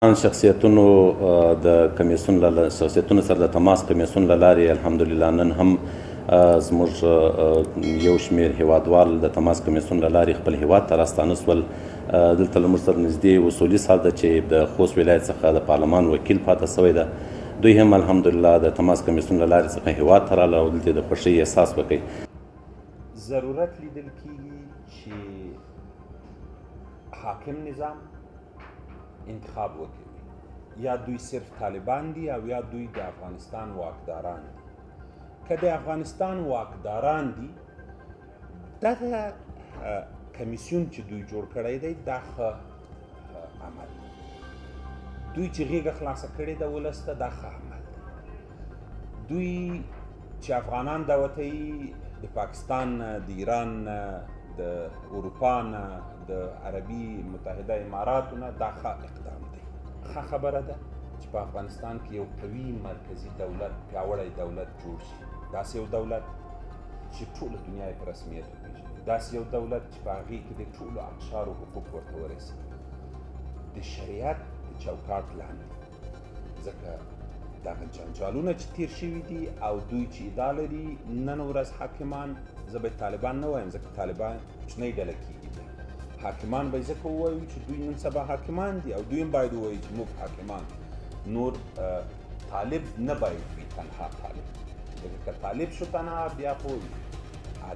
شخصیتونو د کمیسیون شخصیتونو سره د تماس کمیسیون له لارې الحمدلله نن هم زموږ یو شمېر هیوادوال د تماس کمیسیون له لارې خپل هیواد ته راستانه سول. دلته له موږ سره نږدې اصولي صاحب ده چې د خوست ولایت څخه د پارلمان وکیل پاته سوی ده. دوی هم الحمدلله د تماس کمیسیون له لارې څخه هیواد ته راغله او دلته د خوښۍ احساس وکړي. ضرورت لیدل کېږي چې حاکم نظام انتخاب وکړي، یا دوی صرف طالبان دي او یا دوی د افغانستان واکداران دي. که د افغانستان واکداران دي، دغه کمیسیون چې دوی جوړ کړی دی دا ښه عمل دی. دوی چې غېږه خلاصه کړې ده ولس ته دا ښه عمل دی. دوی چې افغانان دعوتوي د پاکستان نه، د ایران نه، د اروپا نه، د عربي متحده اماراتو نه، دا ښه اقدام دی. ښه خبره ده چې په افغانستان کې یو قوي مرکزي دولت، پیاوړی دولت جوړ شي. داسې یو دولت چې ټوله دنیا یې په رسمیت وپېژني. داسې یو دولت چې په هغې کې د ټولو اقشارو حقوق ورته ورسي، د شریعت د چوکاټ لاندې. ځکه دغه جنجالونه چې تیر شوي دي او دوی چې ادعا لري نن ورځ حاکمان، زه به طالبان نه وایم ځکه طالبان کوچنۍ ډله کېږي. حاکمان به ځکه ووایو چې دوی نن سبا حاکمان دي او دوی هم باید ووایي چې موږ حاکمان. نور طالب نه باید وي تنها طالب، ځکه که طالب شو تنها بیا خو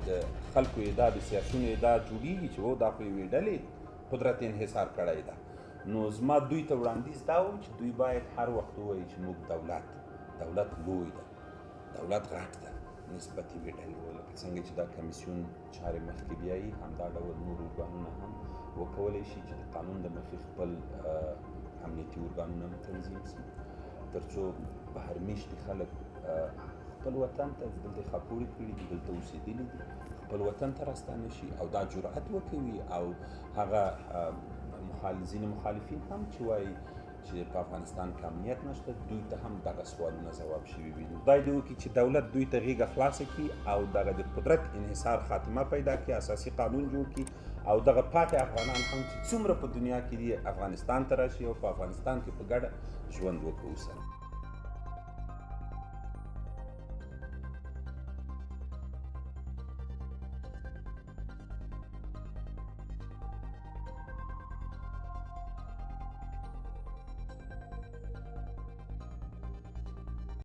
د خلکو ادعا د سیاسیونو ادعا جوړېږي چې دا خو یوې ډلې قدرت انحصار کړی ده. نو زما دوی ته وړاندیز دا و چې دوی باید هر وخت ووایي چې موږ دولت لوی ده، دولت غټ ده نسبت یوې ډلې. لکه څنګه چې دا کمیسیون چارې مخکې بیایي، همدا ډول نور ارګانونه هم وکولی شي چې د قانون د مخې خپل امنیتي ارګانونه هم تنظیم شي، تر څو بهر میشتي خلک خپل وطن ته دلته خاپوړې کړي دي، دلته اوسېدلي دي، خپل وطن ته راستانه شي او دا جرأت وکوي. او هغه ځینې مخالفین هم چې وایي چې په افغانستان کې امنیت نشته، دوی ته هم دغه سوالونه ځواب شوي وي. خدای دې وکړي چې دولت دوی ته غېږه خلاصه کړي او دغه د قدرت انحصار خاتمه پیدا کړي، اساسي قانون جوړ کړي او دغه پاتې افغانان هم چې څومره په دنیا کې دي افغانستان ته راشي او په افغانستان کې په ګډه ژوند وکړو سره.